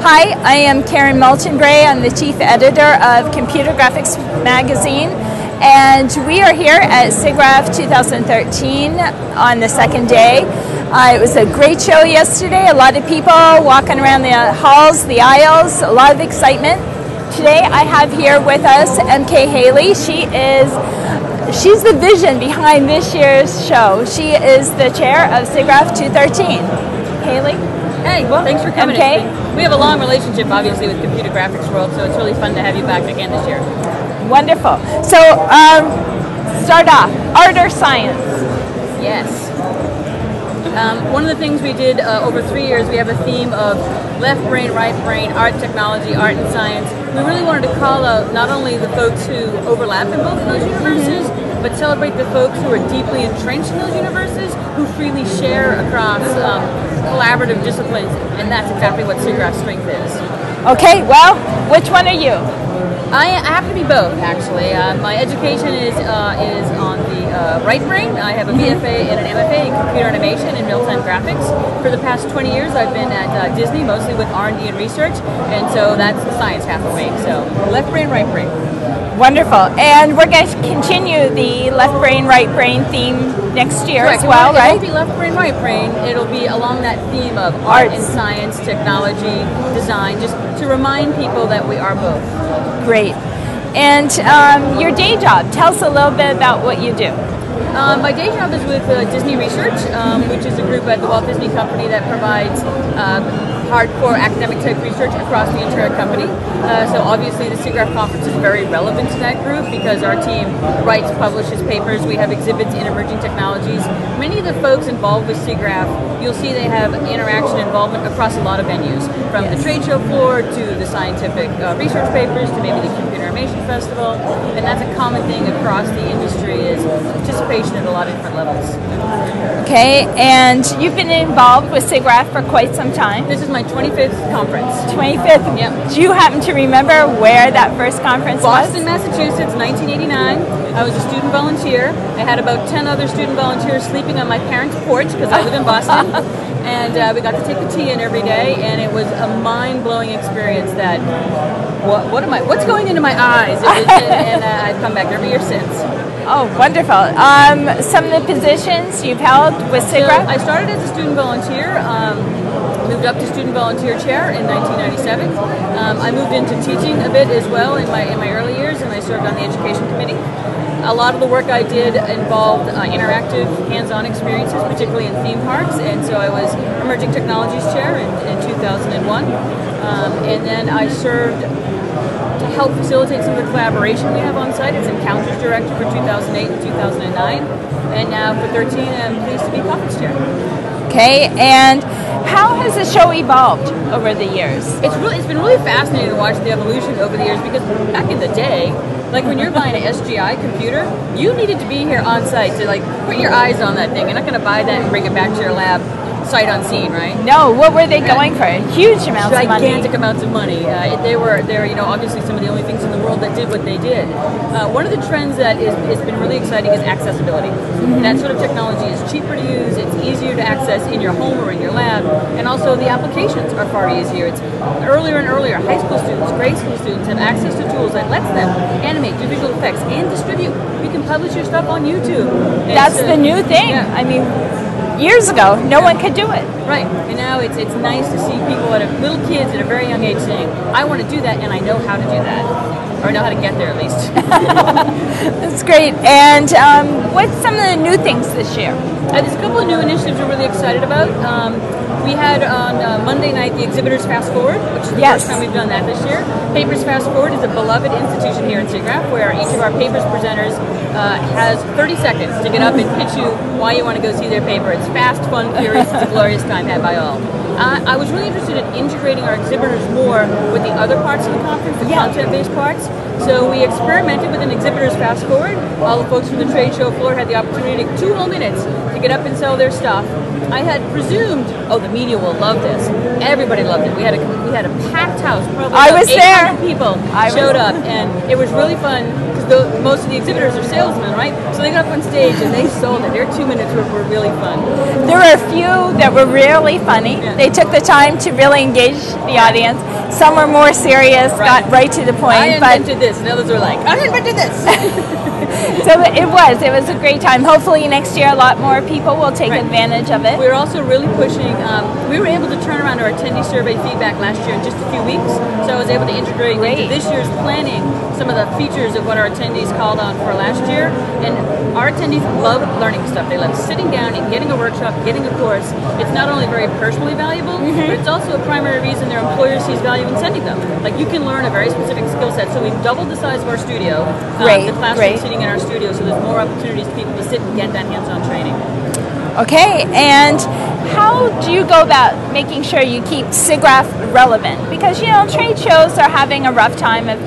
Hi, I am Karen Moulton-Gray. I'm the chief editor of Computer Graphics Magazine, and we are here at Siggraph 2013 on the second day. It was a great show yesterday. A lot of people walking around the halls, the aisles, a lot of excitement. Today I have here with us MK Haley. She's the vision behind this year's show. She is the chair of Siggraph 2013. Haley? Hey, well, thanks for coming. Okay. We have a long relationship, obviously, with Computer Graphics World, so it's really fun to have you back again this year. Wonderful. So, start off, art or science? Yes. One of the things we did over 3 years, we have a theme of left brain, right brain, art, technology, art and science. We really wanted to call out not only the folks who overlap in both of those universes, but celebrate the folks who are deeply entrenched in those universes, who freely share across collaborative disciplines, and that's exactly what Siggraph's strength is. Okay, well, which one are you? I have to be both, actually. My education is on the right brain. I have a BFA and an MFA in computer animation and real-time graphics. For the past 20 years, I've been at Disney, mostly with R&D and research, and so that's the science half of me. So left brain, right brain. Wonderful. And we're going to continue the left brain, right brain theme next year as well, right? It won't be left brain, right brain. It'll be along that theme of art and science, technology, design, just to remind people that we are both. Great. And your day job, tell us a little bit about what you do. My day job is with Disney Research, which is a group at the Walt Disney Company that provides hardcore academic type research across the entire company. So obviously the Siggraph conference is very relevant to that group because our team writes, publishes papers, we have exhibits in emerging technologies. Many of the folks involved with Siggraph, you'll see they have interaction involvement across a lot of venues, from the trade show floor to the scientific research papers to maybe the Computer Animation Festival, and that's a common thing across the industry is participation at a lot of different levels. Okay, and you've been involved with Siggraph for quite some time. This is my 25th conference. 25th? Yep. Do you happen to remember where that first conference was? Boston, Massachusetts, 1989. I was a student volunteer. I had about 10 other student volunteers sleeping on my parents' porch because I live in Boston. And we got to take the tea in every day, and it was a mind-blowing experience that, what's going into my eyes? And I've come back every year since. Oh, wonderful. Some of the positions you've held with Siggraph? So I started as a student volunteer, moved up to student volunteer chair in 1997. I moved into teaching a bit as well in my early years, and I served on the education committee. A lot of the work I did involved interactive, hands-on experiences, particularly in theme parks, and so I was Emerging Technologies Chair in 2001. And then I served to help facilitate some of the collaboration we have on site as Encounters Director for 2008 and 2009. And now for 13, I'm pleased to be conference chair. Okay, and how has the show evolved over the years? It's been really fascinating to watch the evolution over the years, because back in the day, like when you're buying an SGI computer, you needed to be here on site to like put your eyes on that thing. You're not going to buy that and bring it back to your lab sight unseen, right? No, what were they going for? Huge amounts of money. Gigantic amounts of money. They were obviously some of the only things in the world that did what they did. One of the trends that has been really exciting is accessibility. That sort of technology is cheaper to use, it's easier to access in your home or in your lab, and also the applications are far easier. It's earlier and earlier, high school students, grade school students have access to tools that lets them animate, do visual effects, and distribute. You can publish your stuff on YouTube. That's the new thing. Yeah. I mean, years ago, no one could do it. Right, and now it's nice to see people little kids at a very young age saying, I want to do that and I know how to do that. Or I know how to get there at least. That's great. And what's some of the new things this year? There's a couple of new initiatives we're really excited about. We had on Monday night the Exhibitors Fast Forward, which is the first time we've done that this year. Papers Fast Forward is a beloved institution here in Siggraph, where each of our papers presenters has 30 seconds to get up and pitch you why you want to go see their paper. It's fast, fun, furious. It's a glorious time had by all. I was really interested in integrating our exhibitors more with the other parts of the conference, the content-based parts. So we experimented with an Exhibitors Fast Forward. All the folks from the trade show floor had the opportunity to take 2 whole minutes to get up and sell their stuff. I had presumed, oh, the media will love this. Everybody loved it. We had a packed house. Probably 800 people showed up, and it was really fun because most of the exhibitors are salesmen, right? So they got up on stage and they sold it. Their 2 minutes were really fun. There were a few that were really funny. Yeah. They took the time to really engage the audience. Some were more serious, got right to the point. I invented this, and others were like, I invented this. So it was a great time. Hopefully next year a lot more people will take advantage of it. We're also really pushing, we were able to turn around our attendee survey feedback last year in just a few weeks, so I was able to integrate into this year's planning some of the features of what our attendees called on for last year, and our attendees love learning stuff. They love sitting down and getting a workshop, getting a course. It's not only very personally valuable, but it's also a primary reason their employer sees value in sending them. Like, you can learn a very specific skill set, so we've doubled the size of our studio, the classroom seating in our studio, so there's more opportunities for people to sit and get that hands-on training. Okay, and how do you go about making sure you keep Siggraph relevant? Because, you know, trade shows are having a rough time of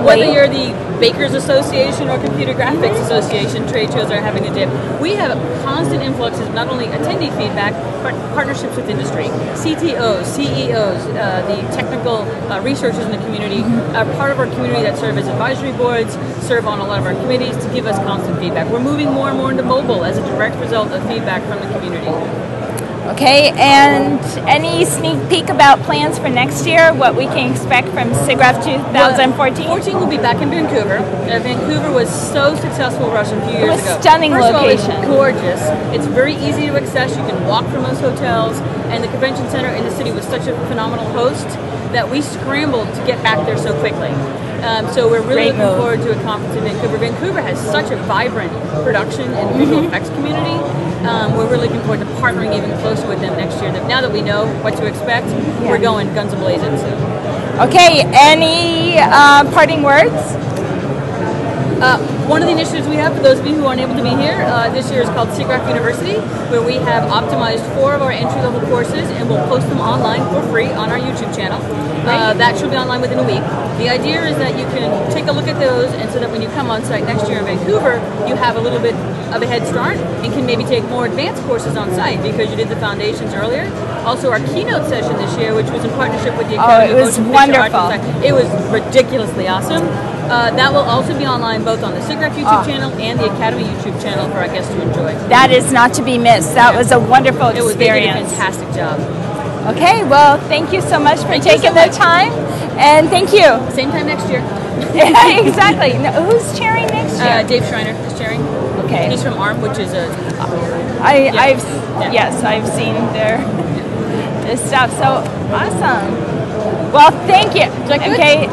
whether you're the Bakers Association or Computer Graphics Association, trade shows are having a dip. We have constant influxes of not only attendee feedback, but partnerships with industry. CTOs, CEOs, the technical researchers in the community are part of our community that serve as advisory boards, serve on a lot of our committees to give us constant feedback. We're moving more and more into mobile as a direct result of feedback from the community. Okay, and any sneak peek about plans for next year? What we can expect from Siggraph 2014? 14 will be back in Vancouver. Vancouver was so successful for us a few years ago. It was a stunning location. It's gorgeous. It's very easy to access. You can walk from most hotels, and the convention center in the city was such a phenomenal host that we scrambled to get back there so quickly. So we're really looking forward to a conference in Vancouver. Vancouver has such a vibrant production and visual effects community. We're really looking forward to partnering even closer with them next year. Now that we know what to expect, we're going guns a-blazing. Okay, any parting words? One of the initiatives we have, for those of you who aren't able to be here, this year is called Siggraph University, where we have optimized 4 of our entry-level courses, and we'll post them online for free on our YouTube channel. That should be online within a week. The idea is that you can take a look at those, and so that when you come on site next year in Vancouver, you have a little bit of a head start and can maybe take more advanced courses on site because you did the foundations earlier. Also, our keynote session this year, which was in partnership with the Academy of Motion Picture Arts and Science, it was ridiculously awesome. That will also be online both on the Siggraph YouTube channel and the Academy YouTube channel for our guests to enjoy. That is not to be missed. That was a wonderful experience. They did a fantastic job. Okay, well, thank you so much for taking the time, and thank you. Same time next year. Yeah, exactly. Now, who's chairing next year? Dave Schreiner is chairing. Okay. He's from ARM, which is a... Yes, I've seen their this stuff. So awesome. Well, thank you. Okay.